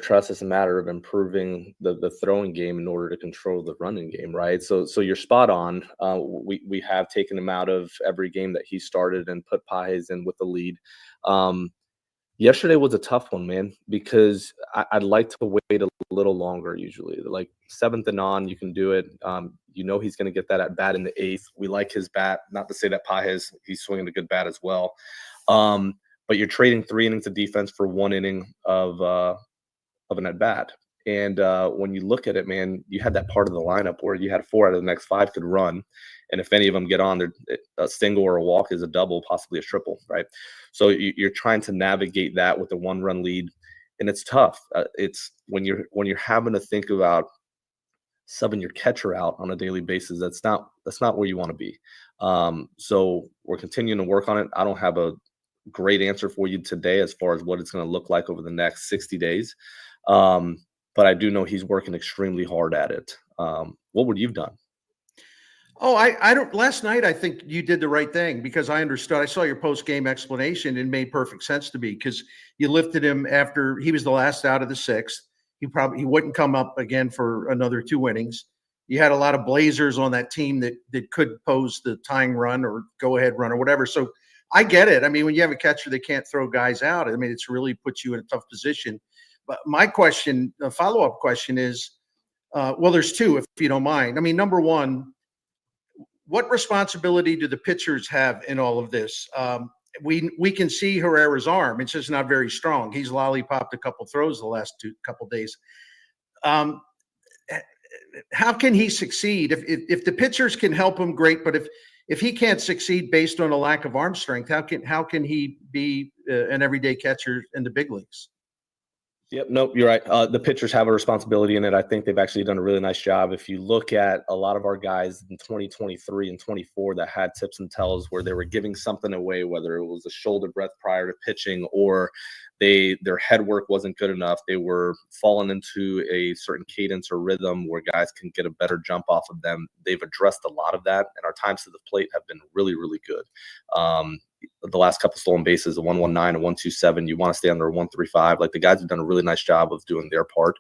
trust is a matter of improving the throwing game in order to control the running game, right? So you're spot on. We have taken him out of every game that he started and put Pages in with the lead. Um, Yesterday was a tough one, man, because I'd like to wait a little longer usually. Like 7th and on, you can do it. He's going to get that at bat in the 8th. We like his bat. Not to say that Pages, he's swinging a good bat as well. But you're trading 3 innings of defense for 1 inning of an at bat. And when you look at it, man, you had that part of the lineup where you had 4 out of the next 5 could run. And if any of them get on, a single or a walk is a double, possibly a triple, right? So you're trying to navigate that with a 1-run lead, and it's tough. It's when you're having to think about subbing your catcher out on a daily basis. That's not where you want to be. So we're continuing to work on it. I don't have a great answer for you today as far as what it's going to look like over the next 60 days. But I do know he's working extremely hard at it. What would you've done? Oh, I don't. Last night, I think you did the right thing because I understood. I saw your post-game explanation and it made perfect sense to me because you lifted him after he was the last out of the 6th. He wouldn't come up again for another 2 innings. You had a lot of Blazers on that team that could pose the tying run or go-ahead run or whatever. So I get it. I mean, when you have a catcher that can't throw guys out, I mean, it's really puts you in a tough position. But my question, a follow-up question is, well, there's 2, if you don't mind. I mean, number one, what responsibility do the pitchers have in all of this? We can see Herrera's arm. It's just not very strong. He's lollipopped a couple throws the last couple days. How can he succeed? If the pitchers can help him, great. But if he can't succeed based on a lack of arm strength, how can he be an everyday catcher in the big leagues? Yep. Nope. You're right. The pitchers have a responsibility in it. I think they've actually done a really nice job. If you look at a lot of our guys in 2023 and 24 that had tips and tells where they were giving something away, whether it was a shoulder breath prior to pitching or their head work wasn't good enough, they were falling into a certain cadence or rhythm where guys can get a better jump off of them. They've addressed a lot of that, and our times to the plate have been really, really good. The last couple stolen bases, a 119, a 127. You want to stay under a 135. Like the guys have done a really nice job of doing their part.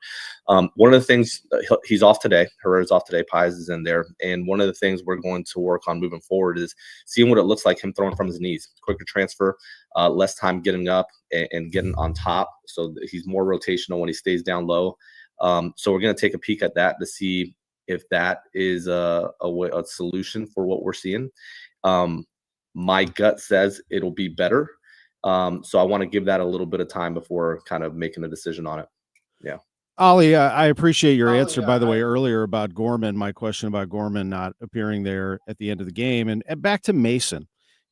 One of the things he's off today. Herrera's off today. Pies is in there, and one of the things we're going to work on moving forward is seeing what it looks like him throwing from his knees. Quicker transfer, less time getting up and getting on top. So he's more rotational when he stays down low. So we're going to take a peek at that to see if that is a solution for what we're seeing. My gut says it'll be better. So I want to give that a little bit of time before kind of making a decision on it. Yeah. Oli, I appreciate your answer, by the way, earlier about Gorman, my question about Gorman not appearing there at the end of the game. And back to Mason.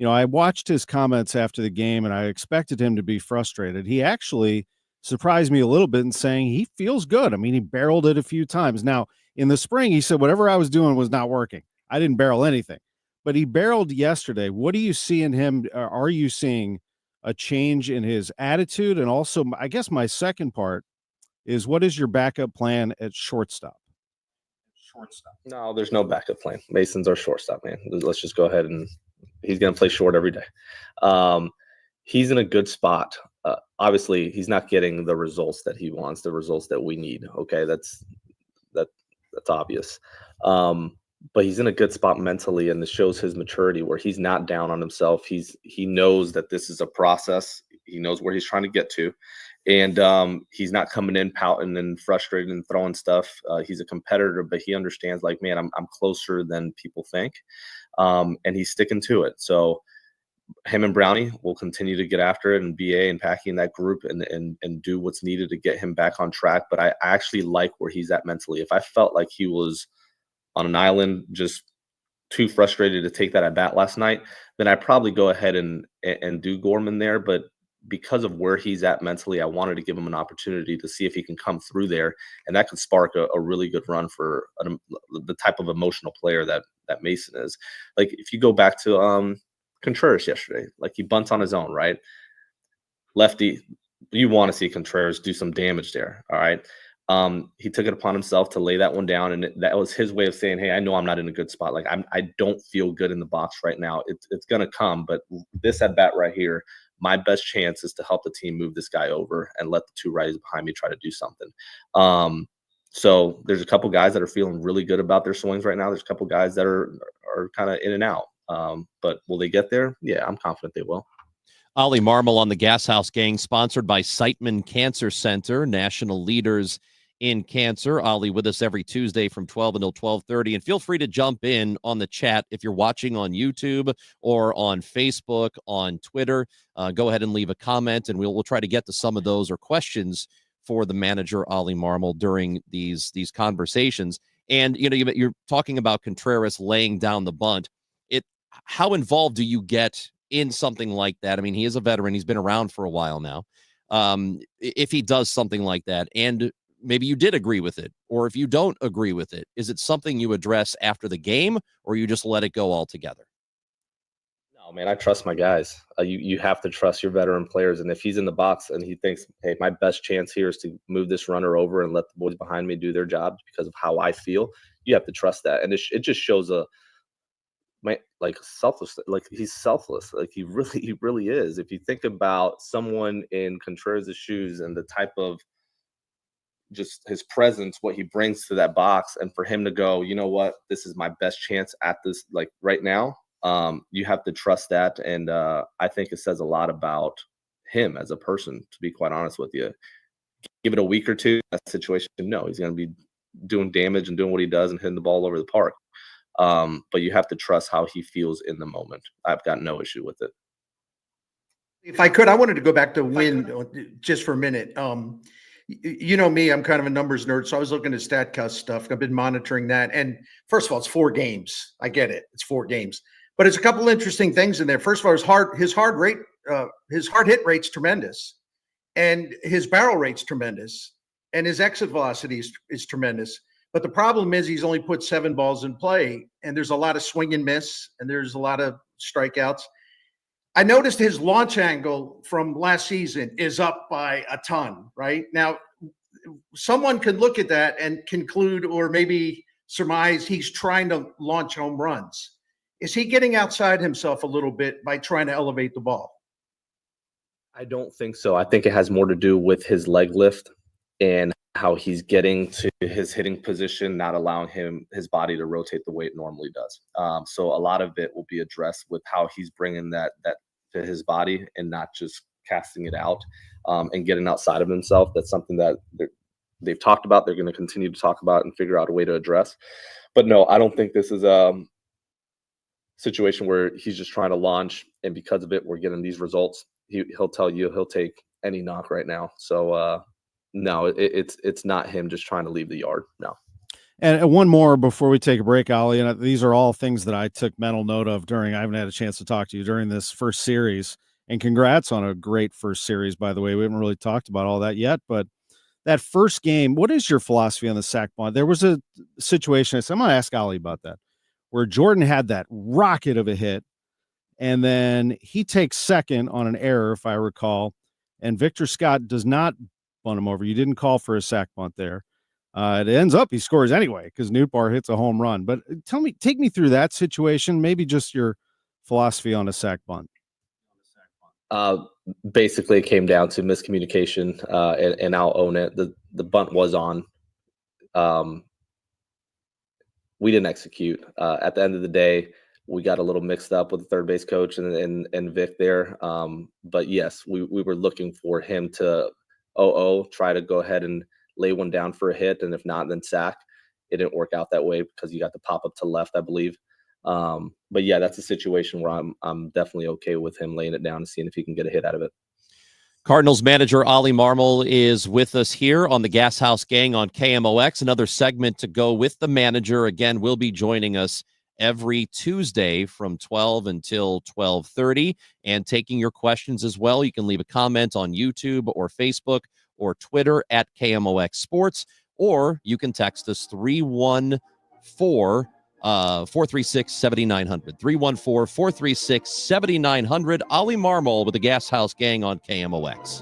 I watched his comments after the game, and I expected him to be frustrated. He actually surprised me a little bit in saying he feels good. I mean, he barreled it a few times. Now, in the spring, he said whatever I was doing was not working. I didn't barrel anything. But he barreled yesterday. What do you see in him? Are you seeing a change in his attitude? And also, I guess my second part is, what is your backup plan at shortstop? No, there's no backup plan. Mason's our shortstop, man. Let's just go ahead and he's going to play short every day. He's in a good spot. Obviously, he's not getting the results that he wants, the results that we need. Okay, that's obvious. But he's in a good spot mentally, and it shows his maturity where he's not down on himself. He knows that this is a process. He knows where he's trying to get to, and he's not coming in pouting and frustrated and throwing stuff. He's a competitor, but he understands, like, man, I'm closer than people think, and he's sticking to it. So him and Brownie will continue to get after it, and BA and Packy in that group and do what's needed to get him back on track. But I actually like where he's at mentally. If I felt like he was on an island, just too frustrated to take that at bat last night, then I'd probably go ahead and do Gorman there. But because of where he's at mentally, I wanted to give him an opportunity to see if he can come through there, and that could spark a really good run for the type of emotional player that Mason is. Like if you go back to Contreras yesterday, like he bunts on his own, right? Lefty, you want to see Contreras do some damage there, all right? He took it upon himself to lay that one down, and that was his way of saying, hey, I know I'm not in a good spot. Like I don't feel good in the box right now. It's going to come, but this at bat right here, my best chance is to help the team move this guy over and let the two righties behind me try to do something. So there's a couple guys that are feeling really good about their swings right now. There's a couple guys that are kind of in and out. But will they get there? Yeah, I'm confident they will. Oli Marmol on the Gashouse Gang, sponsored by Siteman Cancer Center, national leaders in cancer. Oli with us every Tuesday from 12 until 12:30. And feel free to jump in on the chat if you're watching on YouTube or on Facebook, on Twitter. Go ahead and leave a comment, and we'll try to get to some of those or questions for the manager, Oli Marmol, during these conversations. And, you're talking about Contreras laying down the bunt. How involved do you get in something like that? I mean, he is a veteran. He's been around for a while now. If he does something like that, and maybe you did agree with it, or if you don't agree with it, is it something you address after the game, or you just let it go altogether? No, man, I trust my guys. You have to trust your veteran players. And if he's in the box and he thinks, hey, my best chance here is to move this runner over and let the boys behind me do their jobs because of how I feel, you have to trust that. And it just shows selfless. Like, he's selfless. Like, he really is. If you think about someone in Contreras' shoes and the type of just his presence, what he brings to that box, and for him to go, you know what, this is my best chance at this, like right now, you have to trust that. And I think it says a lot about him as a person, to be quite honest with you. Give it a week or two, that situation, no, he's going to be doing damage and doing what he does and hitting the ball over the park. But you have to trust how he feels in the moment. I've got no issue with it. If I could, I wanted to go back to Win just for a minute. You know me, I'm kind of a numbers nerd, so I was looking at StatCast stuff. I've been monitoring that. And first of all, it's 4 games. I get it. It's 4 games. But it's a couple interesting things in there. First of all, his hard hit rate's tremendous. And his barrel rate's tremendous. And his exit velocity is tremendous. But the problem is he's only put 7 balls in play, and there's a lot of swing and miss, and there's a lot of strikeouts. I noticed his launch angle from last season is up by a ton, right? Now, someone could look at that and conclude or maybe surmise he's trying to launch home runs. Is he getting outside himself a little bit by trying to elevate the ball? I don't think so. I think it has more to do with his leg lift and how he's getting to his hitting position, not allowing his body to rotate the way it normally does. So a lot of it will be addressed with how he's bringing that to his body and not just casting it out and getting outside of himself. That's something that they've talked about. They're going to continue to talk about and figure out a way to address. But no, I don't think this is a situation where he's just trying to launch, and because of it, we're getting these results. He'll tell you he'll take any knock right now. So no, it's not him just trying to leave the yard. No. And one more before we take a break, Oli, and these are all things that I took mental note of I haven't had a chance to talk to you during this first series. And congrats on a great first series, by the way. We haven't really talked about all that yet, but that first game, what is your philosophy on the sack bunt? There was a situation, I'm going to ask Oli about that, where Jordan had that rocket of a hit, and then he takes second on an error, if I recall, and Victor Scott does not bunt him over. You didn't call for a sack bunt there. It ends up he scores anyway because Nootbaar hits a home run. But take me through that situation, maybe just your philosophy on a sack bunt. Basically, it came down to miscommunication, and I'll own it. The bunt was on. We didn't execute. At the end of the day, we got a little mixed up with the third base coach and Vic there. But yes, we were looking for him to try to go ahead and lay one down for a hit, and if not, then sack. It didn't work out that way because you got the pop up to left, I believe. But yeah, that's a situation where I'm definitely okay with him laying it down and seeing if he can get a hit out of it. Cardinals manager Oli Marmol is with us here on the Gashouse Gang on KMOX. Another segment to go with the manager. Again, will be joining us every Tuesday from 12 until 12:30 and taking your questions as well. You can leave a comment on YouTube or Facebook or Twitter at KMOX Sports, or you can text us 314-436-7900. 314-436-7900. Oli Marmol with the Gashouse Gang on KMOX.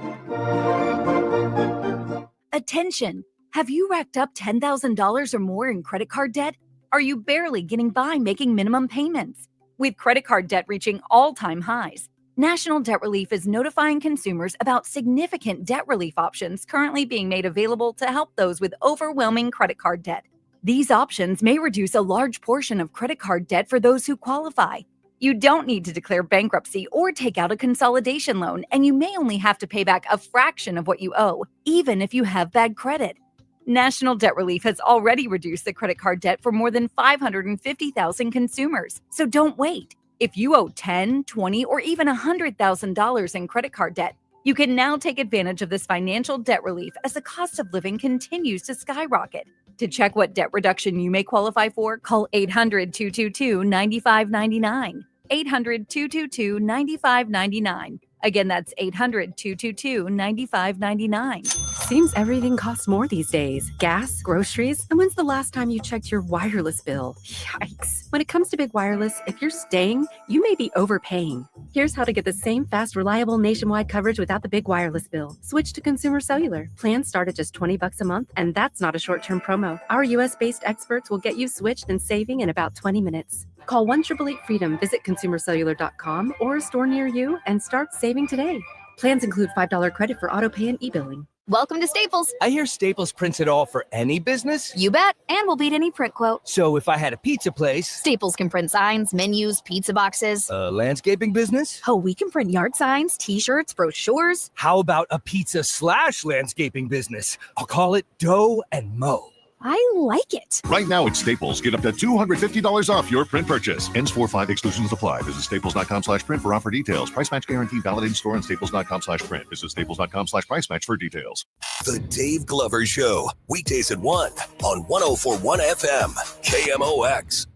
Attention! Have you racked up $10,000 or more in credit card debt? Are you barely getting by making minimum payments? With credit card debt reaching all-time highs, National Debt Relief is notifying consumers about significant debt relief options currently being made available to help those with overwhelming credit card debt. These options may reduce a large portion of credit card debt for those who qualify. You don't need to declare bankruptcy or take out a consolidation loan, and you may only have to pay back a fraction of what you owe, even if you have bad credit. National Debt Relief has already reduced the credit card debt for more than 550,000 consumers, so don't wait. If you owe $10,000, $20,000, or even $100,000 in credit card debt, you can now take advantage of this financial debt relief as the cost of living continues to skyrocket. To check what debt reduction you may qualify for, call 800-222-9599. 800-222-9599. Again, that's 800-222-9599. Seems everything costs more these days. Gas, groceries, and when's the last time you checked your wireless bill? Yikes. When it comes to big wireless, if you're staying, you may be overpaying. Here's how to get the same fast, reliable nationwide coverage without the big wireless bill. Switch to Consumer Cellular. Plans start at just $20 a month, and that's not a short-term promo. Our US-based experts will get you switched and saving in about 20 minutes. Call 1-888-FREEDOM, visit consumercellular.com or a store near you, and start saving today. Plans include $5 credit for auto pay and e-billing. Welcome to Staples. I hear Staples prints it all for any business. You bet, and we'll beat any print quote. So if I had a pizza place... Staples can print signs, menus, pizza boxes. A landscaping business? Oh, we can print yard signs, t-shirts, brochures. How about a pizza/landscaping business? I'll call it Dough and Mo. I like it. Right now at Staples, get up to $250 off your print purchase. Ends 4/5, exclusions apply. Visit staples.com/print for offer details. Price match guarantee valid in store and staples.com/print. Visit staples.com/price match for details. The Dave Glover Show, weekdays at 1 on 104.1 FM, KMOX.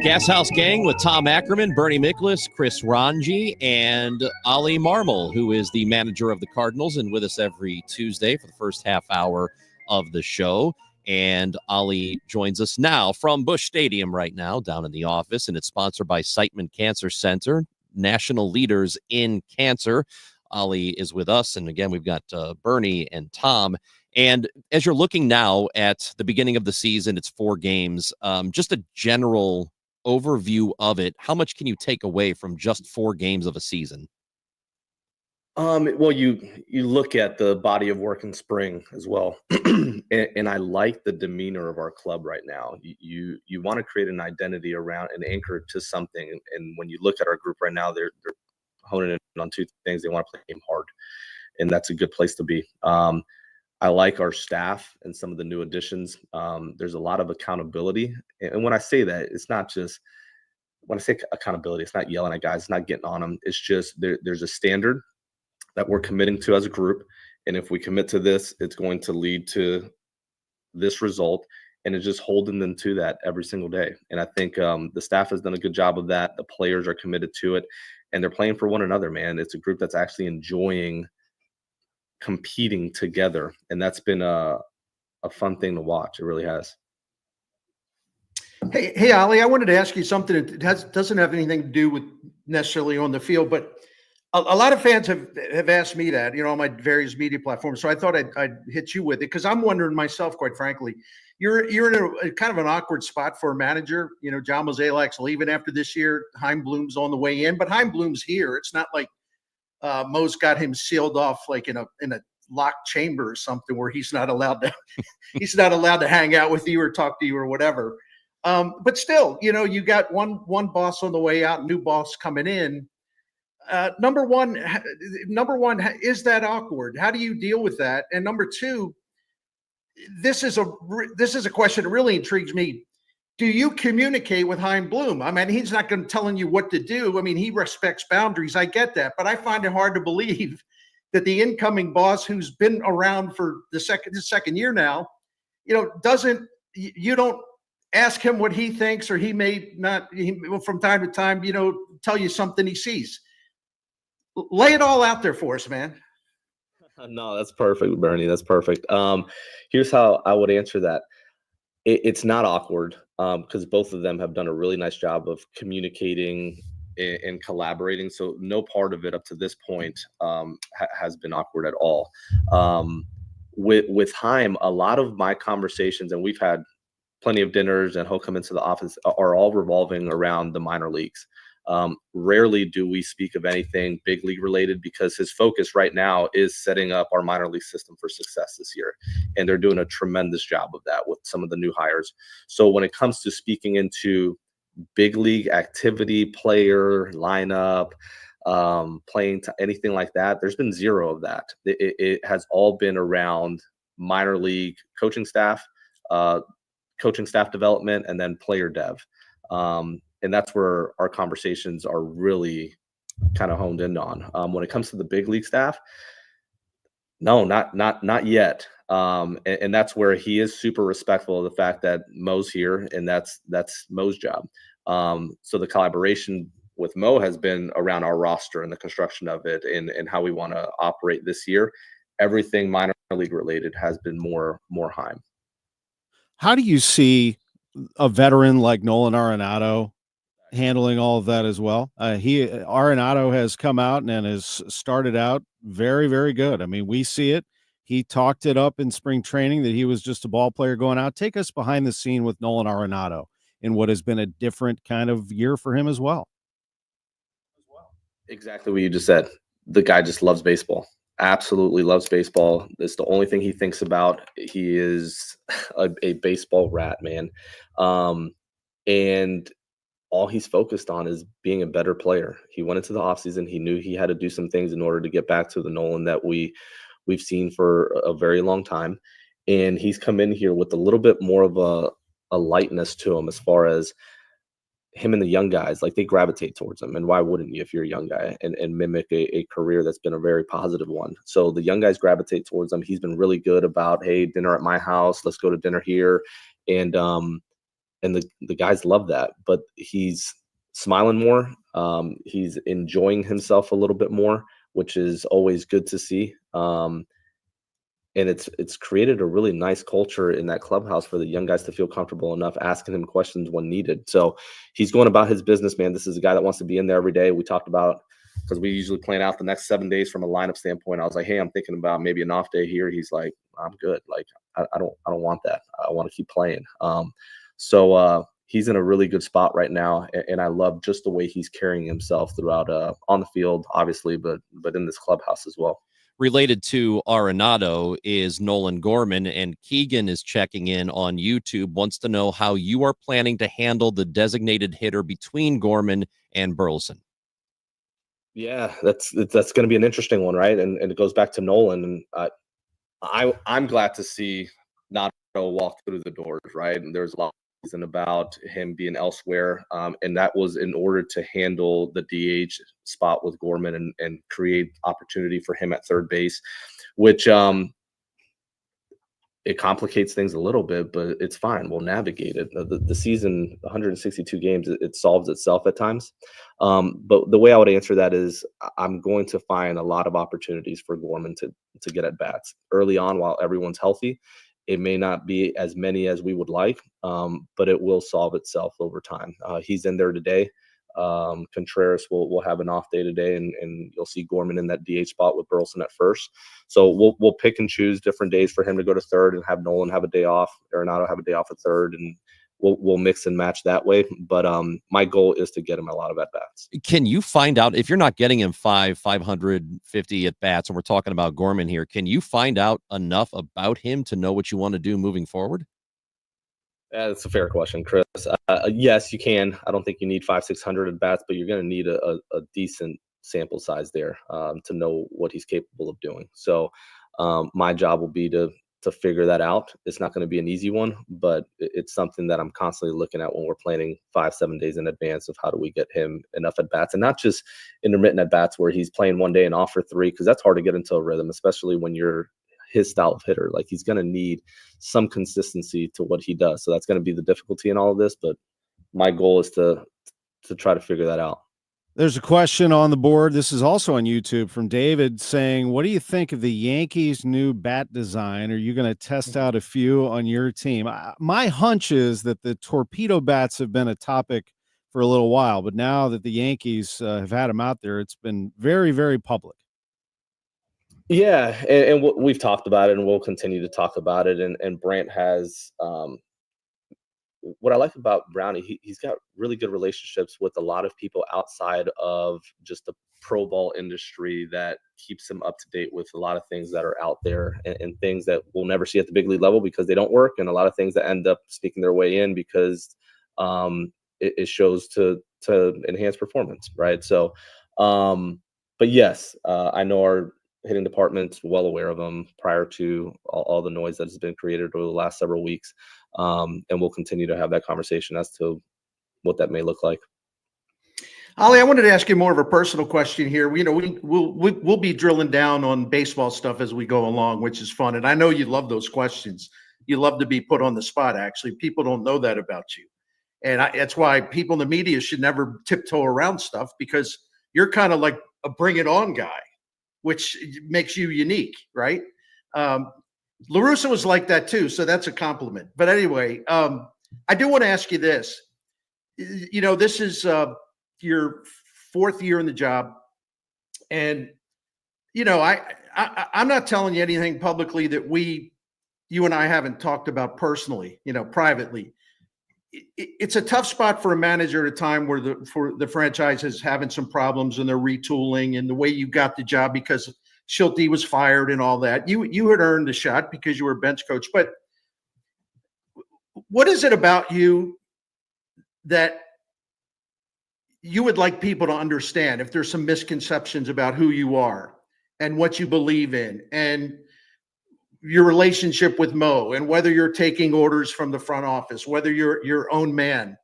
Gashouse Gang with Tom Ackerman, Bernie Miklasz, Chris Ranji, and Oli Marmol, who is the manager of the Cardinals and with us every Tuesday for the first half hour of the show. And Oli joins us now from Busch Stadium right now, down in the office, and it's sponsored by Siteman Cancer Center, national leaders in cancer. Oli is with us, and again, we've got Bernie and Tom. And as you're looking now at the beginning of the season, it's 4 games, just a general overview of it. How much can you take away from just 4 games of a season? Well, you look at the body of work in spring as well, and I like the demeanor of our club right now. You want to create an identity around an anchor to something, and when you look at our group right now, they're honing in on 2 things. They want to play the game hard, and that's a good place to be. I like our staff and some of the new additions. There's a lot of accountability. And when I say that, it's not just, when I say accountability, it's not yelling at guys, it's not getting on them. It's just there's a standard that we're committing to as a group. And if we commit to this, it's going to lead to this result. And it's just holding them to that every single day. And I think the staff has done a good job of that. The players are committed to it. And they're playing for one another, man. It's a group that's actually enjoying competing together, and that's been a fun thing to watch. It really has. Hey, Oli, I wanted to ask you something that doesn't have anything to do with necessarily on the field, but a lot of fans have asked me that, on my various media platforms. So I thought I'd hit you with it, because I'm wondering myself, quite frankly. You're in a kind of an awkward spot for a manager. John Mozeliak's leaving after this year. Chaim Bloom's on the way in, but Chaim Bloom's here. It's not like Mo's got him sealed off like in a locked chamber or something where he's not allowed to hang out with you or talk to you or whatever. But still, you got one boss on the way out, new boss coming in. Number one, is that awkward? How do you deal with that? And number 2, this is a question that really intrigues me. Do you communicate with Chaim Bloom? I mean, he's not going to telling you what to do. I mean, he respects boundaries. I get that, but I find it hard to believe that the incoming boss, who's been around for the second year now, you don't ask him what he thinks, or he may not, from time to time, tell you something he sees. Lay it all out there for us, man. No, that's perfect, Bernie. That's perfect. Here's how I would answer that. It's not awkward, because both of them have done a really nice job of communicating and collaborating. So no part of it up to this point has been awkward at all. With Chaim, a lot of my conversations, and we've had plenty of dinners, and he'll come into the office, are all revolving around the minor leagues. Rarely do we speak of anything big league related because his focus right now is setting up our minor league system for success this year. And they're doing a tremendous job of that with some of the new hires. So when it comes to speaking into big league activity, player, lineup, anything like that, there's been zero of that. It has all been around minor league coaching staff development, and then player dev. And that's where our conversations are really kind of honed in on. When it comes to the big league staff, no, not yet. And that's where he is super respectful of the fact that Mo's here, and that's Mo's job. So the collaboration with Mo has been around our roster and the construction of it and how we want to operate this year. Everything minor league related has been more Heim. How do you see a veteran like Nolan Arenado handling all of that as well? Arenado has come out and has started out very, very good. I mean, we see it. He talked it up in spring training that he was just a ball player going out. Take us behind the scene with Nolan Arenado in what has been a different kind of year for him as well. Exactly what you just said. The guy just loves baseball. Absolutely loves baseball. It's the only thing he thinks about. He is a baseball rat, man. And all he's focused on is being a better player. He went into the offseason. He knew he had to do some things in order to get back to the Nolan that we've seen for a very long time. And he's come in here with a little bit more of a lightness to him as far as him and the young guys, like they gravitate towards him. And why wouldn't you if you're a young guy and mimic a career that's been a very positive one? So the young guys gravitate towards him. He's been really good about, hey, dinner at my house. Let's go to dinner here. And the guys love that, but he's smiling more. He's enjoying himself a little bit more, which is always good to see. And it's created a really nice culture in that clubhouse for the young guys to feel comfortable enough asking him questions when needed. So he's going about his business, man. This is a guy that wants to be in there every day. We talked about, because we usually plan out the next 7 days from a lineup standpoint. I was like, hey, I'm thinking about maybe an off day here. He's like, I'm good. Like, I don't want that. I want to keep playing. So he's in a really good spot right now, and I love just the way he's carrying himself throughout on the field, obviously, but in this clubhouse as well. Related to Arenado is Nolan Gorman, and Keegan is checking in on YouTube, wants to know how you are planning to handle the designated hitter between Gorman and Burleson. Yeah, that's going to be an interesting one, right? And it goes back to Nolan, and I'm glad to see not walk through the doors, right? And there's a lot about him being elsewhere, and that was in order to handle the DH spot with Gorman and create opportunity for him at third base, which it complicates things a little bit, but it's fine. We'll navigate it. The season, 162 games, it solves itself at times. But the way I would answer that is I'm going to find a lot of opportunities for Gorman to get at bats early on while everyone's healthy. It may not be as many as we would like, but it will solve itself over time. He's in there today. Contreras will have an off day today, and you'll see Gorman in that DH spot with Burleson at first. So we'll pick and choose different days for him to go to third and have Nolan have a day off, Arenado have a day off at third, and we'll mix and match that way. But my goal is to get him a lot of at bats. Can you find out if you're not getting him 550 at bats, and we're talking about Gorman here? Can you find out enough about him to know what you want to do moving forward? That's a fair question, Chris. Yes, you can. I don't think you need 500-600 at bats, but you're going to need a decent sample size there to know what he's capable of doing. So my job will be to figure that out. It's not going to be an easy one, but it's something that I'm constantly looking at when we're planning 5-7 days in advance of how do we get him enough at bats, and not just intermittent at bats where he's playing one day and off for three, because that's hard to get into a rhythm, especially when you're his style of hitter. Like, he's going to need some consistency to what he does. So that's going to be the difficulty in all of this, but my goal is to try to figure that out. There's a question on the board. This is also on YouTube from David saying, what do you think of the Yankees' new bat design? Are you going to test out a few on your team? My hunch is that the torpedo bats have been a topic for a little while, but now that the Yankees have had them out there, it's been very, very public. Yeah, and we've talked about it, and we'll continue to talk about it. And Brant has what I like about Brownie, he's got really good relationships with a lot of people outside of just the pro ball industry that keeps him up to date with a lot of things that are out there and things that we'll never see at the big league level because they don't work, and a lot of things that end up sneaking their way in because it shows to enhance performance, right? So, but yes, I know our hitting department's well aware of them prior to all the noise that has been created over the last several weeks. And we'll continue to have that conversation as to what that may look like. Oli, I wanted to ask you more of a personal question here. We'll be drilling down on baseball stuff as we go along, which is fun. And I know you love those questions. You love to be put on the spot, actually. People don't know that about you. And that's why people in the media should never tiptoe around stuff, because you're kind of like a bring it on guy, which makes you unique, right? La Russa was like that too, so that's a compliment. But anyway, I do want to ask you this. This is your fourth year in the job, and I'm not telling you anything publicly that you and I haven't talked about personally, privately. It's a tough spot for a manager at a time where the franchise is having some problems and they're retooling, and the way you got the job because Schulte was fired and all that. You had earned a shot because you were a bench coach. But what is it about you that you would like people to understand, if there's some misconceptions about who you are and what you believe in and your relationship with Mo, and whether you're taking orders from the front office, whether you're your own man?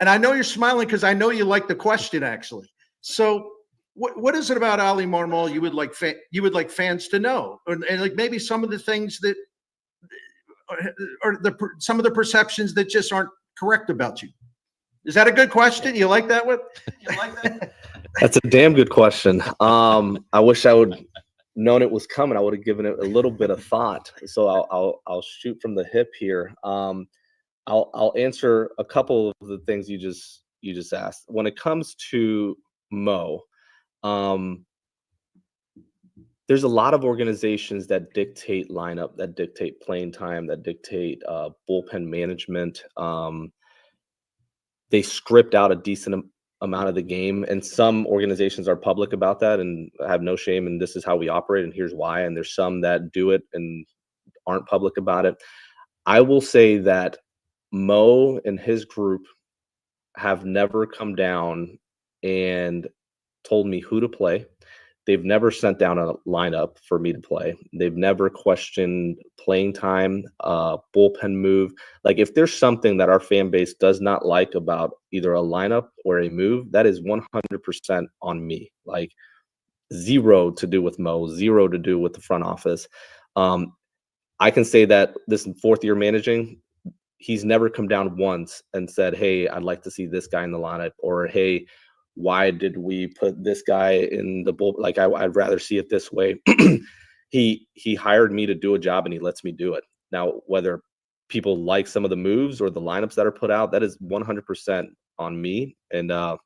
And I know you're smiling because I know you like the question, actually. So what is it about Oli Marmol you would like fans to know, and like maybe some of the things that or some of the perceptions that just aren't correct about you? Is that a good question? You like that one? You like that? That's a damn good question. I wish I would known it was coming. I would have given it a little bit of thought. So I'll shoot from the hip here. I'll answer a couple of the things you just asked. When it comes to Mo, there's a lot of organizations that dictate lineup, that dictate playing time, that dictate bullpen management. They script out a decent amount of the game, and some organizations are public about that and have no shame, and this is how we operate and here's why. And there's some that do it and aren't public about it. I will say that Mo and his group have never come down and told me who to play. They've never sent down a lineup for me to play. They've never questioned playing time, bullpen move. Like, if there's something that our fan base does not like about either a lineup or a move, that is 100% on me. Like, zero to do with Mo, zero to do with the front office. I can say that this fourth year managing, he's never come down once and said, hey, I'd like to see this guy in the lineup, or hey, why did we put this guy in the bull? Like, I'd rather see it this way. He hired me to do a job and he lets me do it. Now, whether people like some of the moves or the lineups that are put out, that is 100% on me and our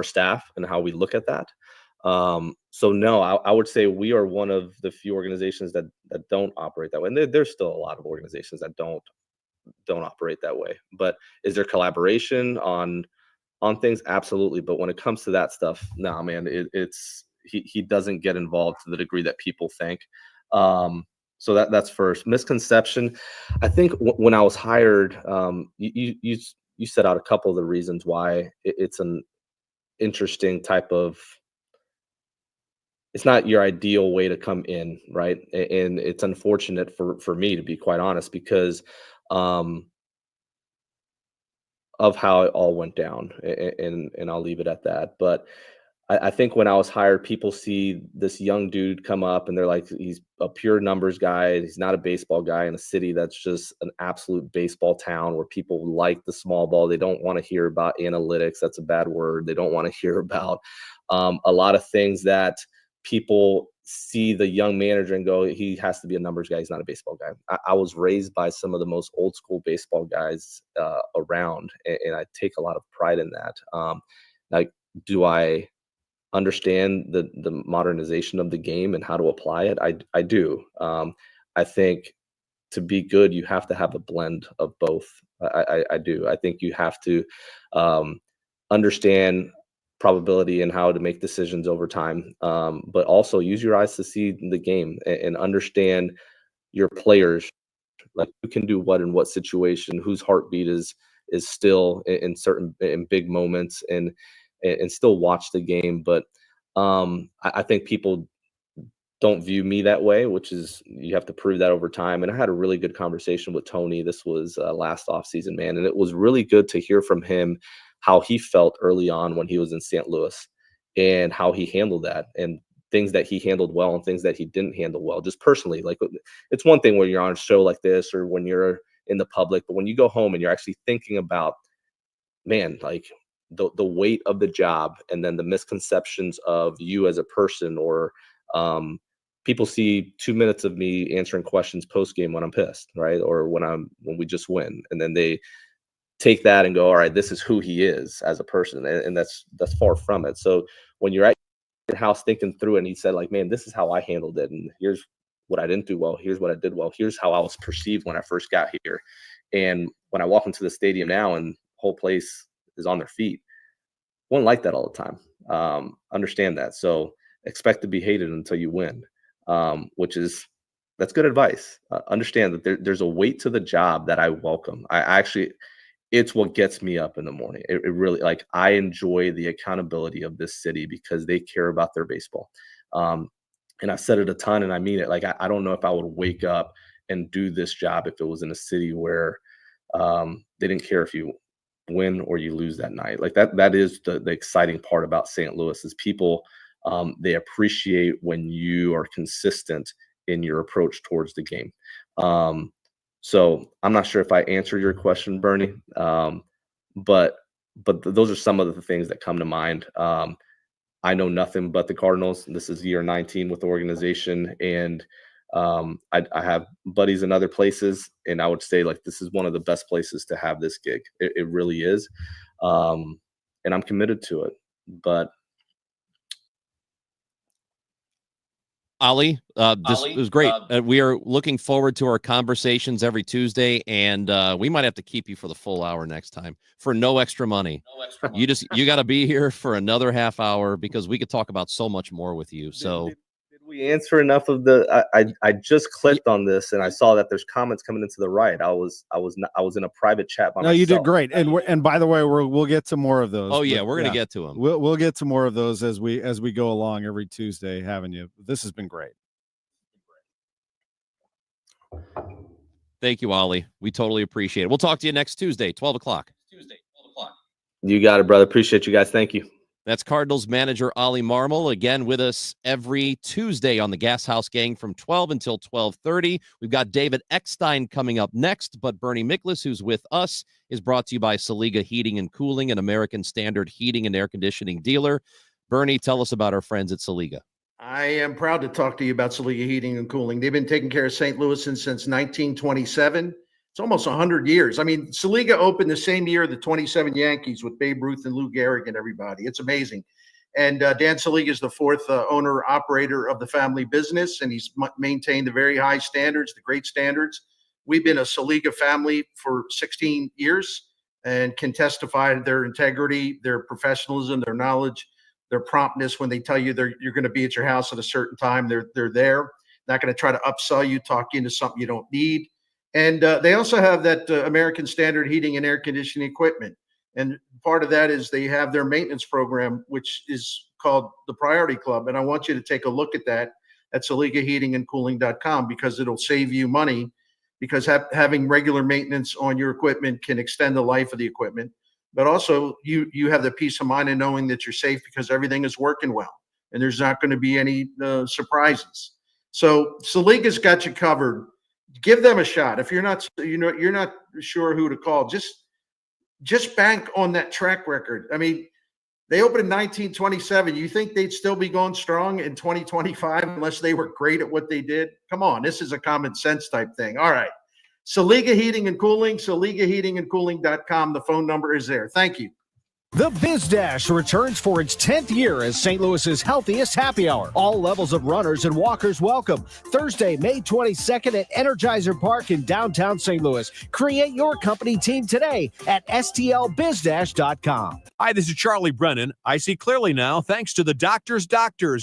staff and how we look at that. So no, I would say we are one of the few organizations that don't operate that way. And there's still a lot of organizations that don't operate that way. But is there collaboration on things? Absolutely. But when it comes to that stuff, no, man, he doesn't get involved to the degree that people think. So that's first. Misconception. I think when I was hired, you set out a couple of the reasons why it's an interesting type of, it's not your ideal way to come in, right? And it's unfortunate for me, to be quite honest, because of how it all went down, and I'll leave it at that. But I think when I was hired, people see this young dude come up and they're like, he's a pure numbers guy. He's not a baseball guy in a city that's just an absolute baseball town where people like the small ball. They don't want to hear about analytics. That's a bad word. They don't want to hear about a lot of things that people see the young manager and go, he has to be a numbers guy. He's not a baseball guy. I was raised by some of the most old school baseball guys around, and I take a lot of pride in that. Like, do I understand the modernization of the game and how to apply it? I do. I think to be good, you have to have a blend of both. I do. I think you have to understand probability and how to make decisions over time, but also use your eyes to see the game and understand your players, like who can do what in what situation, whose heartbeat is still in big moments, and still watch the game. But I think people don't view me that way, which is you have to prove that over time. And I had a really good conversation with Tony. This was last offseason, man, and it was really good to hear from him how he felt early on when he was in St. Louis and how he handled that, and things that he handled well and things that he didn't handle well, just personally. Like, it's one thing when you're on a show like this or when you're in the public, but when you go home and you're actually thinking about, man, like the weight of the job, and then the misconceptions of you as a person, or people see 2 minutes of me answering questions post game when I'm pissed, right? Or when we just win. And then they take that and go, all right, this is who he is as a person. And that's far from it. So when you're at your house thinking through it, and he said, like, man, this is how I handled it, and here's what I didn't do well, here's what I did well, here's how I was perceived when I first got here. And when I walk into the stadium now and the whole place is on their feet, won't like that all the time. Understand that. So expect to be hated until you win, that's good advice. Understand that there's a weight to the job that I welcome. It's what gets me up in the morning. It really, like, I enjoy the accountability of this city because they care about their baseball. And I've said it a ton, and I mean it. Like, I don't know if I would wake up and do this job if it was in a city where they didn't care if you win or you lose that night. Like, that is the exciting part about St. Louis is people, they appreciate when you are consistent in your approach towards the game. So I'm not sure if I answered your question, Bernie, but those are some of the things that come to mind. I know nothing but the Cardinals. This is year 19 with the organization, and I have buddies in other places, and I would say, like, this is one of the best places to have this gig. It really is, and I'm committed to it. But Oli, this was great. We are looking forward to our conversations every Tuesday, and we might have to keep you for the full hour next time for no extra money. You got to be here for another half hour because we could talk about so much more with you. So did we answer enough of the? I just clicked on this and I saw that there's comments coming into the right. I was in a private chat by myself. You did great. And by the way, we'll get to more of those. Oh yeah, we're gonna get to them. We'll get to more of those as we go along every Tuesday. Having you, this has been great. Thank you, Oli. We totally appreciate it. We'll talk to you next Tuesday, 12 o'clock. You got it, brother. Appreciate you guys. Thank you. That's Cardinals manager Oli Marmol, again with us every Tuesday on the Gashouse Gang from 12 until 12:30. We've got David Eckstein coming up next, but Bernie Miklas, who's with us, is brought to you by Saliga Heating and Cooling, an American Standard heating and air conditioning dealer. Bernie, tell us about our friends at Saliga. I am proud to talk to you about Saliga Heating and Cooling. They've been taking care of St. Louisans since 1927. It's almost 100 years. I mean, Saliga opened the same year the 27 Yankees with Babe Ruth and Lou Gehrig and everybody. It's amazing. And Dan Saliga is the fourth owner-operator of the family business, and he's maintained the very high standards, the great standards. We've been a Saliga family for 16 years and can testify to their integrity, their professionalism, their knowledge, their promptness. When they tell you you're going to be at your house at a certain time, they're there. Not going to try to upsell you, talk you into something you don't need. And they also have that American Standard heating and air conditioning equipment. And part of that is they have their maintenance program, which is called the Priority Club. And I want you to take a look at that at SaligaHeatingandCooling.com because it'll save you money, because having regular maintenance on your equipment can extend the life of the equipment. But also you have the peace of mind in knowing that you're safe because everything is working well and there's not going to be any surprises. So Saliga's got you covered. Give them a shot. If you're not sure who to call, just bank on that track record. I mean, they opened in 1927. You think they'd still be going strong in 2025 unless they were great at what they did? Come on, this is a common sense type thing. All right. Saliga Heating and Cooling, SaligaHeatingandCooling.com. The phone number is there. Thank you. The Biz Dash returns for its 10th year as St. Louis's healthiest happy hour. All levels of runners and walkers welcome. Thursday, May 22nd at Energizer Park in downtown St. Louis. Create your company team today at stlbizdash.com. Hi, this is Charlie Brennan. I see clearly now thanks to the doctors,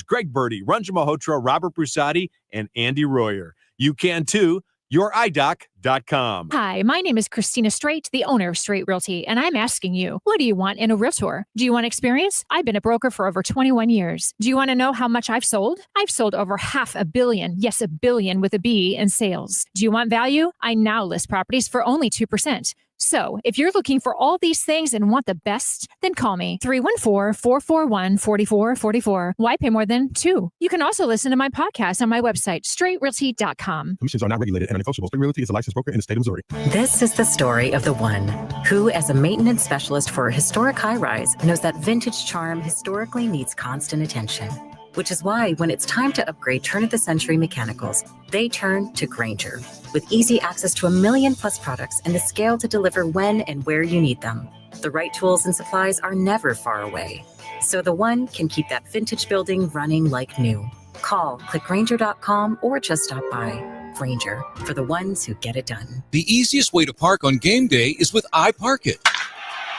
Greg Birdie, Ranjan Malhotra, Robert Brusati, and Andy Royer. You can too. YourIDoc.com. Hi, my name is Christina Straight, the owner of Straight Realty, and I'm asking you, what do you want in a realtor? Do you want experience? I've been a broker for over 21 years. Do you want to know how much I've sold? I've sold over $500 million, yes, $1 billion with a B in sales. Do you want value? I now list properties for only 2%. So, if you're looking for all these things and want the best, then call me 314-441-4444. Why pay more than 2? You can also listen to my podcast on my website, straightrealty.com. Commissions are not regulated and negotiable. Straight Realty is a licensed broker in the state of Missouri. This is the story of the one who, as a maintenance specialist for a historic high-rise, knows that vintage charm historically needs constant attention. Which is why when it's time to upgrade turn-of-the-century mechanicals, they turn to Grainger. With easy access to 1 million+ products and the scale to deliver when and where you need them. The right tools and supplies are never far away. So the one can keep that vintage building running like new. Call, click Grainger.com, or just stop by. Grainger, for the ones who get it done. The easiest way to park on game day is with iParkit.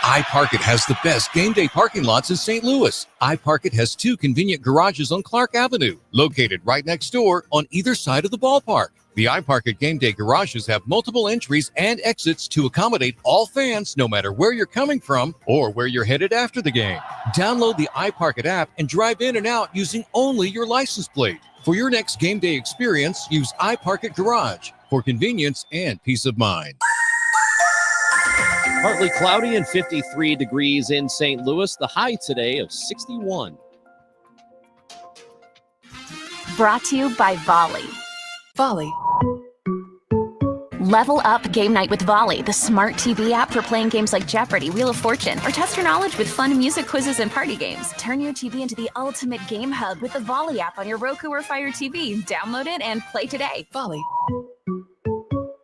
iParkit has the best game day parking lots in St. Louis. iParkit has 2 convenient garages on Clark Avenue, located right next door on either side of the ballpark. The iParkit game day garages have multiple entries and exits to accommodate all fans, no matter where you're coming from or where you're headed after the game. Download the iParkit app and drive in and out using only your license plate. For your next game day experience, use iParkit Garage for convenience and peace of mind. Partly cloudy and 53 degrees in St. Louis. The high today of 61. Brought to you by Volley. Volley. Level up game night with Volley, the smart TV app for playing games like Jeopardy, Wheel of Fortune, or test your knowledge with fun music quizzes and party games. Turn your TV into the ultimate game hub with the Volley app on your Roku or Fire TV. Download it and play today. Volley.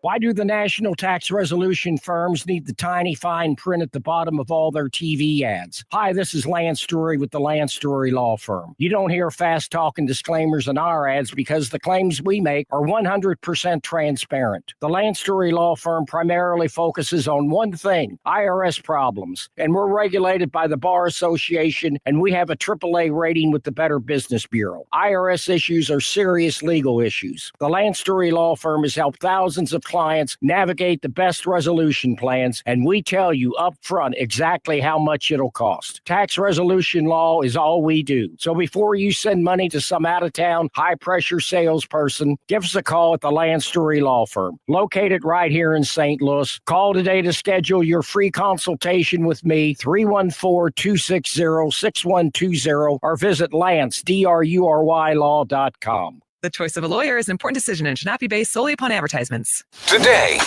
Why do the national tax resolution firms need the tiny fine print at the bottom of all their TV ads? Hi, this is Lance Drury with the Lance Drury Law Firm. You don't hear fast-talking disclaimers in our ads because the claims we make are 100% transparent. The Lance Drury Law Firm primarily focuses on one thing, IRS problems, and we're regulated by the Bar Association, and we have a AAA rating with the Better Business Bureau. IRS issues are serious legal issues. The Lance Drury Law Firm has helped thousands of clients navigate the best resolution plans, and we tell you up front exactly how much it'll cost. Tax resolution law is all we do. So before you send money to some out-of-town, high-pressure salesperson, give us a call at the Lance Drury Law Firm, located right here in St. Louis. Call today to schedule your free consultation with me, 314-260-6120, or visit LanceDruryLaw.com. The choice of a lawyer is an important decision and should not be based solely upon advertisements. Today,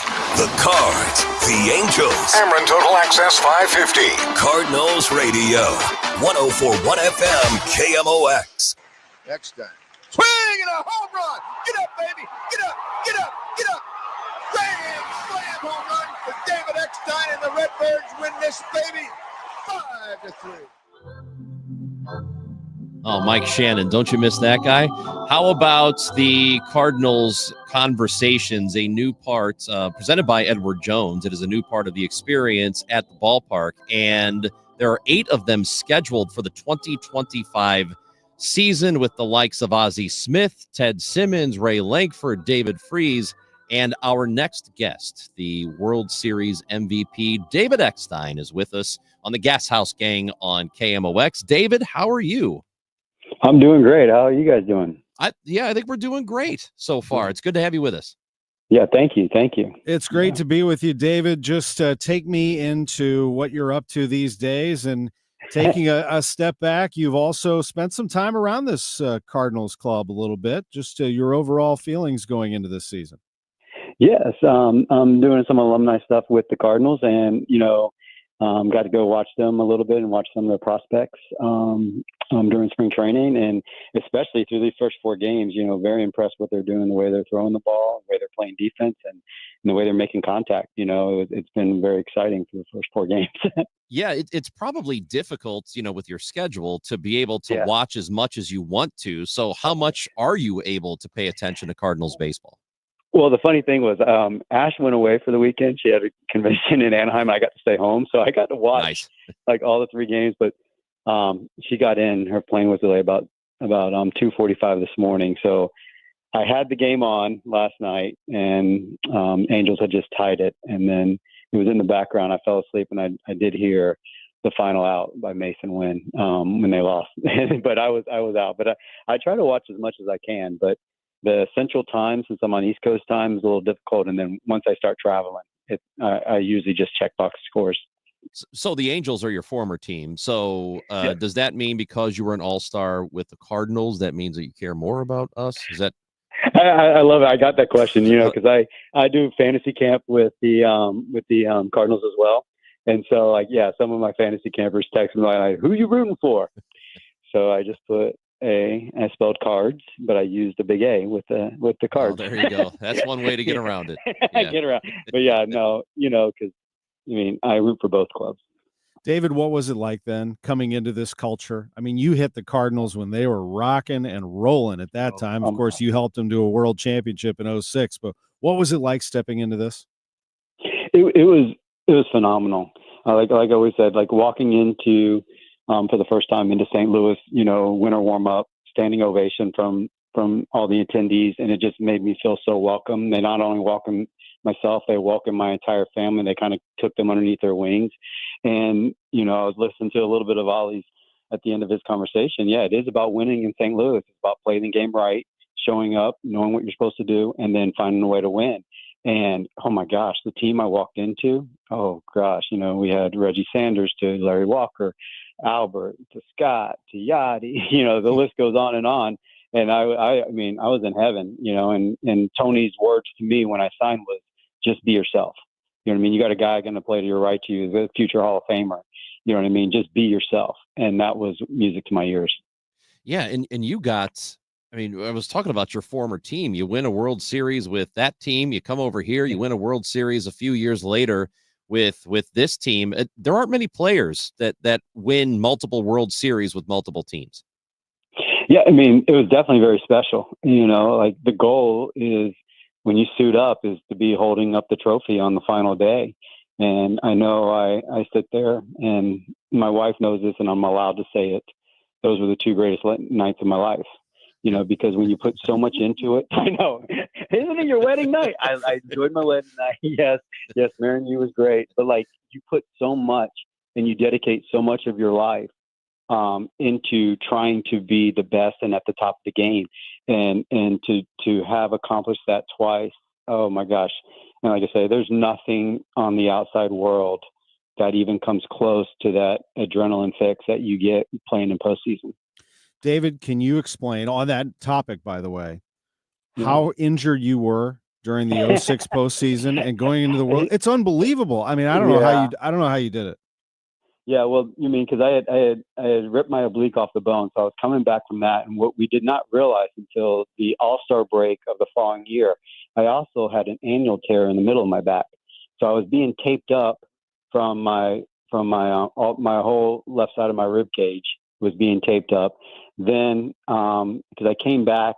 the Cards, the Angels, Ameren Total Access 550, Cardinals Radio, 104.1 FM, KMOX. Eckstein. Swing and a home run. Get up, baby. Get up, get up, get up. Bang, slam home run for David Eckstein, and the Redbirds win this baby 5-3. Oh, Mike Shannon, don't you miss that guy? How about the Cardinals Conversations, a new part presented by Edward Jones. It is a new part of the experience at the ballpark, and there are 8 of them scheduled for the 2025 season with the likes of Ozzie Smith, Ted Simmons, Ray Lankford, David Freese, and our next guest, the World Series MVP, David Eckstein, is with us on the Gashouse Gang on KMOX. David, how are you? I'm doing great. How are you guys doing? I think we're doing great so far. It's good to have you with us. Yeah, thank you. Thank you. It's great to be with you, David. Just take me into what you're up to these days and taking a step back. You've also spent some time around this Cardinals club a little bit. Just your overall feelings going into this season. Yes, I'm doing some alumni stuff with the Cardinals, and got to go watch them a little bit and watch some of their prospects during spring training, and especially through these first 4 games. Very impressed what they're doing, the way they're throwing the ball, the way they're playing defense, the way they're making contact. It's been very exciting for the first 4 games. Yeah, it's probably difficult, with your schedule to be able to watch as much as you want to. So how much are you able to pay attention to Cardinals baseball? Well, the funny thing was, Ash went away for the weekend. She had a convention in Anaheim. I got to stay home, so I got to watch like all the 3 games. But she got in. Her plane was delayed about 2:45 this morning. So I had the game on last night, and Angels had just tied it, and then it was in the background. I fell asleep, and I did hear the final out by Mason when they lost. But I was out. But I try to watch as much as I can. But the Central Time, since I'm on East Coast time, is a little difficult. And then once I start traveling, I usually just check box scores. So the Angels are your former team. So does that mean because you were an all-star with the Cardinals, that means that you care more about us? Is that? I love it. I got that question, because I do fantasy camp with the Cardinals as well. And so some of my fantasy campers text me like, who are you rooting for? So I just put I spelled cards, but I used a big A with the cards. Oh, there you go. That's one way to get around it. Yeah. Get around. But because I root for both clubs. David, what was it like then coming into this culture? I mean, you hit the Cardinals when they were rocking and rolling at that time. Of course, you helped them to a world championship in 2006, but what was it like stepping into this? It was phenomenal. Like I always said, like walking into for the first time into St. Louis, winter warm up, standing ovation from all the attendees, and it just made me feel so welcome. They not only welcomed myself, they welcomed my entire family. They kind of took them underneath their wings. And, I was listening to a little bit of Oli's at the end of his conversation. Yeah, it is about winning in St. Louis. It's about playing the game right, showing up, knowing what you're supposed to do, and then finding a way to win. And, oh my gosh, the team I walked into, we had Reggie Sanders to Larry Walker, Albert to Scott to Yachty, the list goes on. And I was in heaven, and Tony's words to me when I signed was just be yourself. You know what I mean? You got a guy going to play to your right to you, the future Hall of Famer. You know what I mean? Just be yourself. And that was music to my ears. Yeah. And you got, I was talking about your former team. You win a World Series with that team. You come over here, you win a World Series a few years later with this team. There aren't many players that win multiple World Series with multiple teams. Yeah, it was definitely very special. Like the goal is when you suit up is to be holding up the trophy on the final day. And I know I sit there, and my wife knows this, and I'm allowed to say it. Those were the 2 greatest nights of my life. Because when you put so much into it, I know, isn't it your wedding night? I enjoyed my wedding night. Yes, marrying you was great. But like you put so much and you dedicate so much of your life into trying to be the best and at the top of the game, and to have accomplished that twice. Oh my gosh. And like I say, there's nothing on the outside world that even comes close to that adrenaline fix that you get playing in postseason. David, can you explain on that topic, by the way, how injured you were during the 2006 postseason and going into the world? It's unbelievable. I don't know how you did it. Yeah, well, because I had ripped my oblique off the bone, so I was coming back from that. And what we did not realize until the All-Star break of the following year, I also had an annual tear in the middle of my back. So I was being taped up from my whole left side of my rib cage was being taped up. Then, because I came back,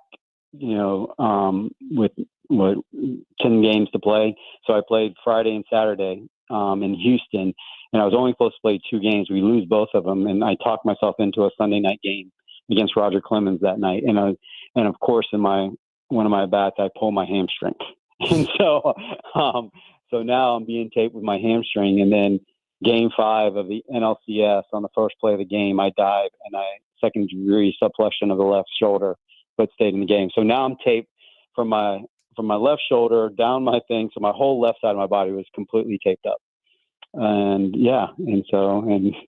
with 10 games to play, so I played Friday and Saturday in Houston. And I was only supposed to play 2 games. We lose both of them. And I talked myself into a Sunday night game against Roger Clemens that night. And of course, in one of my bats, I pulled my hamstring. And so now I'm being taped with my hamstring. And then game 5 of the NLCS on the first play of the game, I dive and second degree subluxation of the left shoulder, but stayed in the game. So now I'm taped from my left shoulder down my thing. So my whole left side of my body was completely taped up. And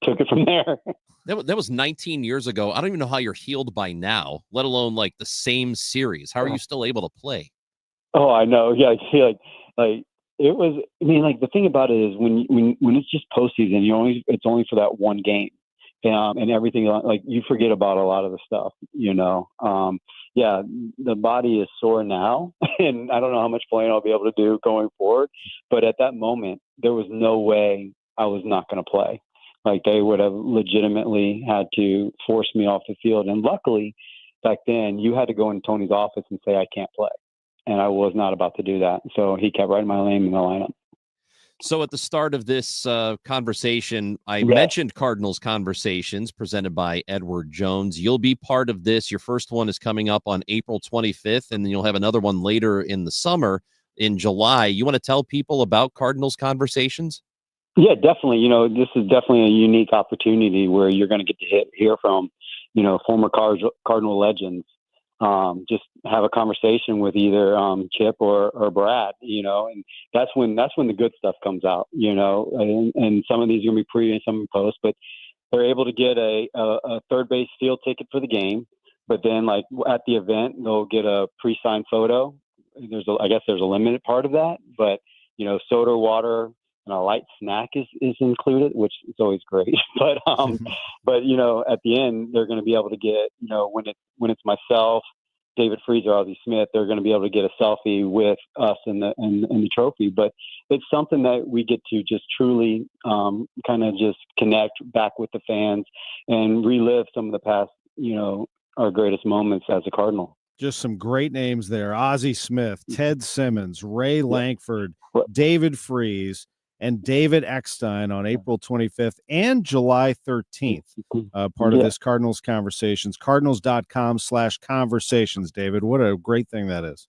took it from there. That was 19 years ago. I don't even know how you're healed by now, let alone like the same series. How are you still able to play? Oh, I know. Yeah, like it was. The thing about it is when it's just postseason, it's only for that one game. and everything. Like, you forget about a lot of the stuff, yeah, the body is sore now, and I don't know how much playing I'll be able to do going forward. But at that moment, there was no way I was not going to play. Like, they would have legitimately had to force me off the field. And luckily, back then, you had to go in Tony's office and say, I can't play. And I was not about to do that. So he kept writing my name in the lineup. So at the start of this conversation, I mentioned Cardinals Conversations presented by Edward Jones. You'll be part of this. Your first one is coming up on April 25th, and then you'll have another one later in the summer in July. You want to tell people about Cardinals Conversations? Yeah, definitely. This is definitely a unique opportunity where you're going to get to hear from, former Cardinal legends. Just have a conversation with either Chip or Brad, and that's when the good stuff comes out, and some of these are going to be pre and some are post, but they're able to get a third base field ticket for the game. But then, like, at the event, they'll get a pre-signed photo. I guess there's a limited part of that, but soda, water, and a light snack is included, which is always great. But at the end, they're going to be able to get, when it's myself, David Freese, or Ozzie Smith, they're going to be able to get a selfie with us and the trophy. But it's something that we get to just truly kind of just connect back with the fans and relive some of the past, our greatest moments as a Cardinal. Just some great names there. Ozzie Smith, Ted Simmons, Ray Lankford, David Freese, and David Eckstein on April 25th and July 13th. Part of this Cardinals Conversations, cardinals.com/conversations. David, what a great thing that is.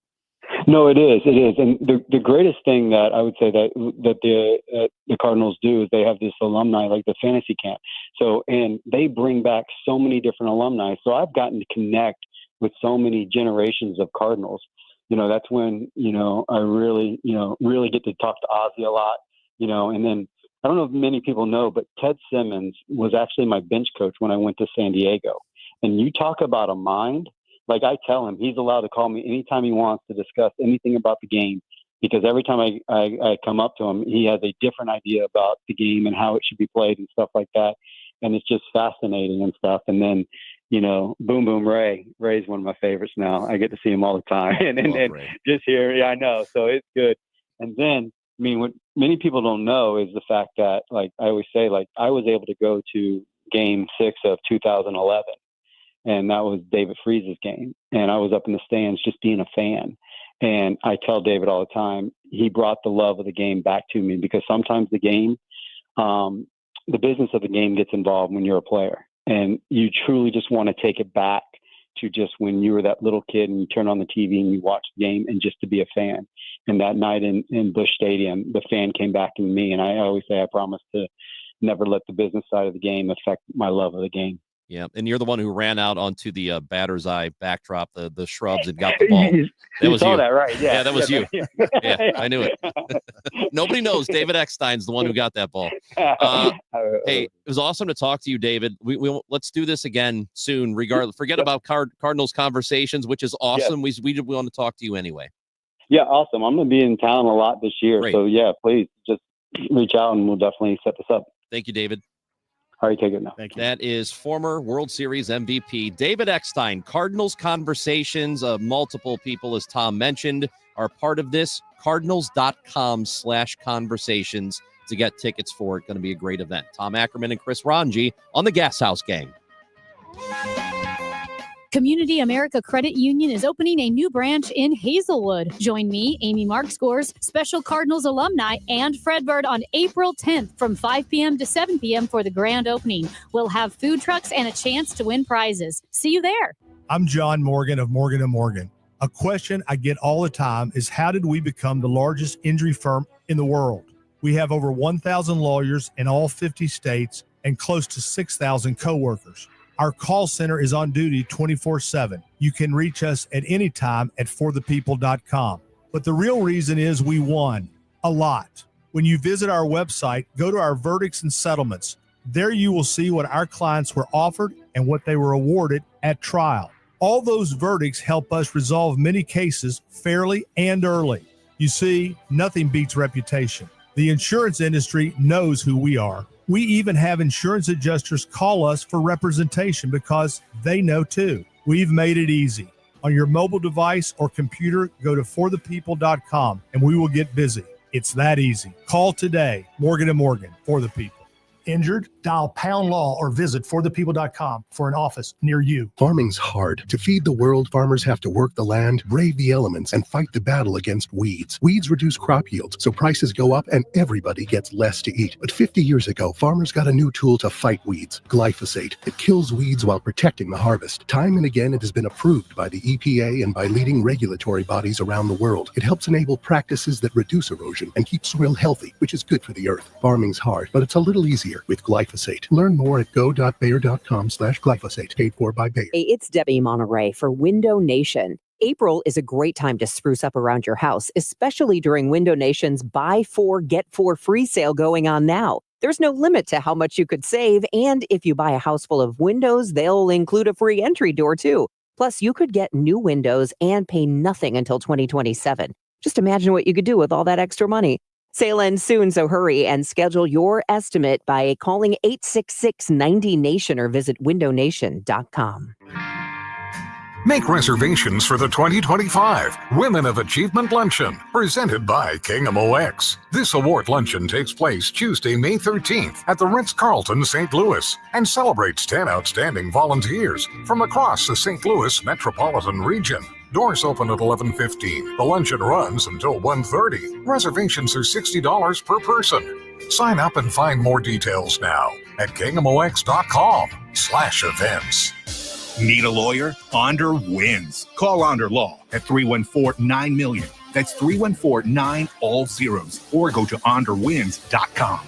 No, it is. It is. And the greatest thing that I would say that the Cardinals do is they have this alumni, like the fantasy camp. So, and they bring back so many different alumni. So I've gotten to connect with so many generations of Cardinals. That's when, I really get to talk to Ozzie a lot. And then I don't know if many people know, but Ted Simmons was actually my bench coach when I went to San Diego. And you talk about a mind, like, I tell him he's allowed to call me anytime he wants to discuss anything about the game, because every time I come up to him, he has a different idea about the game and how it should be played and stuff like that. And it's just fascinating and stuff. And then, Boom Boom Ray's one of my favorites now. I get to see him all the time. and just here, yeah, I know. So it's good. And then, what many people don't know is the fact that, like I always say, like, I was able to go to Game 6 of 2011, and that was David Freese's game. And I was up in the stands just being a fan. And I tell David all the time, he brought the love of the game back to me, because sometimes the game, the business of the game gets involved when you're a player, and you truly just want to take it back to just when you were that little kid and you turn on the TV and you watch the game, and just to be a fan. And that night in Busch Stadium, the fan came back to me, and I always say I promise to never let the business side of the game affect my love of the game. Yeah, and you're the one who ran out onto the batter's eye backdrop, the shrubs, and got the ball. That was you saw you. that, right? Yeah, that was you. Yeah, I knew it. Nobody knows. David Eckstein's the one who got that ball. Hey, it was awesome to talk to you, David. We let's do this again soon. Regardless, forget about Cardinals Conversations, which is awesome. We want to talk to you anyway. Yeah, awesome. I'm going to be in town a lot this year, so yeah, please just reach out and we'll definitely set this up. Thank you, David. All right, take it now. Thank you. That is former World Series MVP David Eckstein. Cardinals Conversations, multiple people, as Tom mentioned, are part of this. Cardinals.com/conversations to get tickets for it. Going to be a great event. Tom Ackerman and Chris Ranji on the Gashouse Gang. Community America Credit Union is opening a new branch in Hazelwood. Join me, Amy Markscores, special Cardinals alumni, and Fred Bird on April 10th from 5 p.m. to 7 p.m. for the grand opening. We'll have food trucks and a chance to win prizes. See you there. I'm John Morgan of Morgan & Morgan. A question I get all the time is, how did we become the largest injury firm in the world? We have over 1,000 lawyers in all 50 states and close to 6,000 coworkers. Our call center is on duty 24/7. You can reach us at any time at forthepeople.com. But the real reason is we won a lot. When you visit our website, go to our verdicts and settlements. There you will see what our clients were offered and what they were awarded at trial. All those verdicts help us resolve many cases fairly and early. You see, nothing beats reputation. The insurance industry knows who we are. We even have insurance adjusters call us for representation because they know too. We've made it easy. On your mobile device or computer, go to forthepeople.com and we will get busy. It's that easy. Call today. Morgan & Morgan, for the people. Injured? Dial pound law or visit forthepeople.com for an office near you. Farming's hard. To feed the world, farmers have to work the land, brave the elements, and fight the battle against weeds. Weeds reduce crop yields, so prices go up and everybody gets less to eat. But 50 years ago, farmers got a new tool to fight weeds, glyphosate. It kills weeds while protecting the harvest. Time and again, it has been approved by the EPA and by leading regulatory bodies around the world. It helps enable practices that reduce erosion and keep soil healthy, which is good for the earth. Farming's hard, but it's a little easier with glyphosate. Learn more at go.bayer.com/glyphosate. Paid for by Bayer. Hey, it's Debbie Monterey for Window Nation. April is a great time to spruce up around your house, especially during Window Nation's Buy 4, Get 4 free sale going on now. There's no limit to how much you could save, and if you buy a house full of windows, they'll include a free entry door too. Plus, you could get new windows and pay nothing until 2027. Just imagine what you could do with all that extra money. Sale ends soon, so hurry and schedule your estimate by calling 866-90-NATION or visit windownation.com. Make reservations for the 2025 Women of Achievement Luncheon, presented by KMOX. This award luncheon takes place Tuesday, May 13th at the Ritz-Carlton, St. Louis, and celebrates 10 outstanding volunteers from across the St. Louis metropolitan region. Doors open at 11:15. The luncheon runs until 1:30. Reservations are $60 per person. Sign up and find more details now at KMOX.com/events. Need a lawyer? Onder wins. Call Onder Law at 314-9-MILLION. That's 314-9 all zeros. Or go to onderwins.com.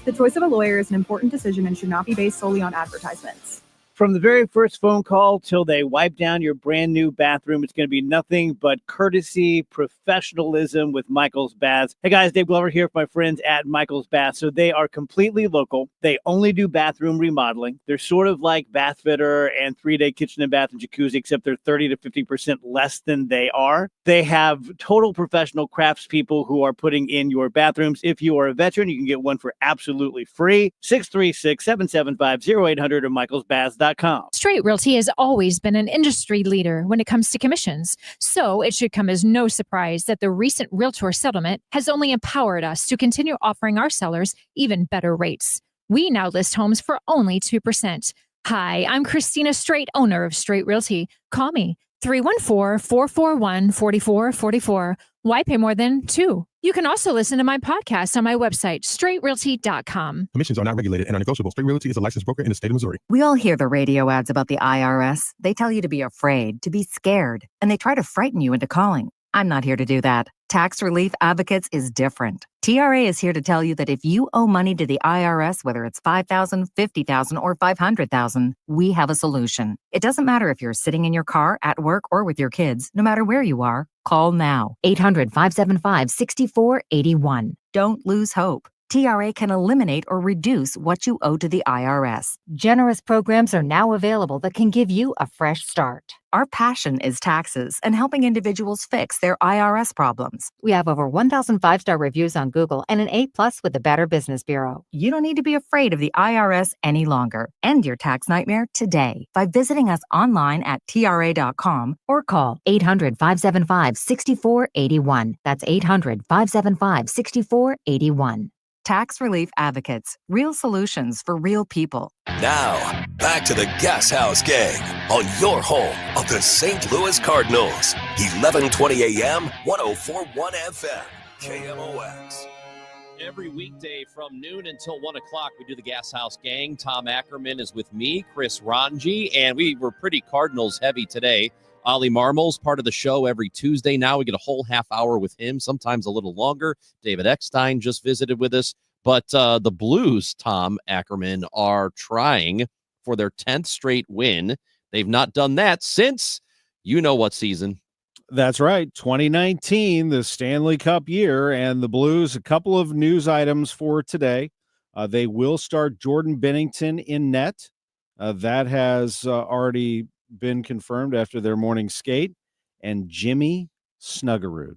The choice of a lawyer is an important decision and should not be based solely on advertisements. From the very first phone call till they wipe down your brand new bathroom, it's going to be nothing but courtesy, professionalism with Michael's Baths. Hey guys, Dave Glover here with my friends at Michael's Baths. So they are completely local. They only do bathroom remodeling. They're sort of like Bath Fitter and 3-Day Kitchen and Bath and Jacuzzi, except they're 30 to 50% less than they are. They have total professional craftspeople who are putting in your bathrooms. If you are a veteran, you can get one for absolutely free. 636-775-0800 or michaelsbaths.com. Straight Realty has always been an industry leader when it comes to commissions. So it should come as no surprise that the recent Realtor settlement has only empowered us to continue offering our sellers even better rates. We now list homes for only 2%. Hi, I'm Christina Straight, owner of Straight Realty. Call me 314-441-4444. Why pay more than 2? You can also listen to my podcast on my website, straightrealty.com. Commissions are not regulated and are negotiable. Straight Realty is a licensed broker in the state of Missouri. We all hear the radio ads about the IRS. They tell you to be afraid, to be scared, and they try to frighten you into calling. I'm not here to do that. Tax Relief Advocates is different. TRA is here to tell you that if you owe money to the IRS, whether it's $5,000, $50,000, or $500,000, we have a solution. It doesn't matter if you're sitting in your car, at work, or with your kids. No matter where you are, call now. 800-575-6481. Don't lose hope. TRA can eliminate or reduce what you owe to the IRS. Generous programs are now available that can give you a fresh start. Our passion is taxes and helping individuals fix their IRS problems. We have over 1,000 5-star reviews on Google and an A+ with the Better Business Bureau. You don't need to be afraid of the IRS any longer. End your tax nightmare today by visiting us online at TRA.com or call 800-575-6481. That's 800-575-6481. Tax Relief Advocates. Real solutions for real people. Now, back to the Gashouse Gang on your home of the St. Louis Cardinals. 1120 AM, 104.1 FM, KMOX. Every weekday from noon until 1 o'clock, we do the Gashouse Gang. Tom Ackerman is with me, Chris Ranji, and we were pretty Cardinals heavy today. Oli Marmol's part of the show every Tuesday. Now we get a whole half hour with him, sometimes a little longer. David Eckstein just visited with us. But the Blues, Tom Ackerman, are trying for their 10th straight win. They've not done that since you know what season. That's right. 2019, the Stanley Cup year, and the Blues, a couple of news items for today. They will start Jordan Binnington in net. That has already been confirmed after their morning skate, and Jimmy Snuggerud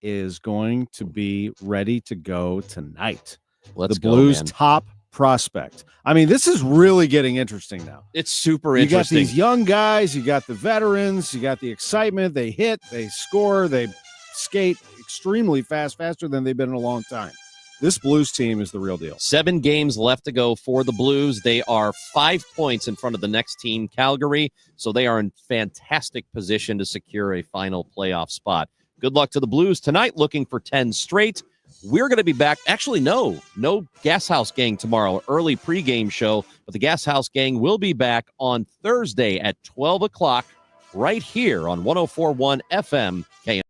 is going to be ready to go tonight. Let's the go, Blues' man. top prospect. I mean, this is really getting interesting now. It's super You interesting. got these young guys, you got the veterans, you got the excitement. They hit, they score, they skate extremely fast, faster than they've been in a long time. This Blues team is the real deal. 7 games left to go for the Blues. They are 5 points in front of the next team, Calgary, so they are in fantastic position to secure a final playoff spot. Good luck to the Blues tonight, looking for 10 straight. We're going to be back. Actually, no Gashouse Gang tomorrow, early pregame show, but the Gashouse Gang will be back on Thursday at 12 o'clock right here on 104.1 FM KM.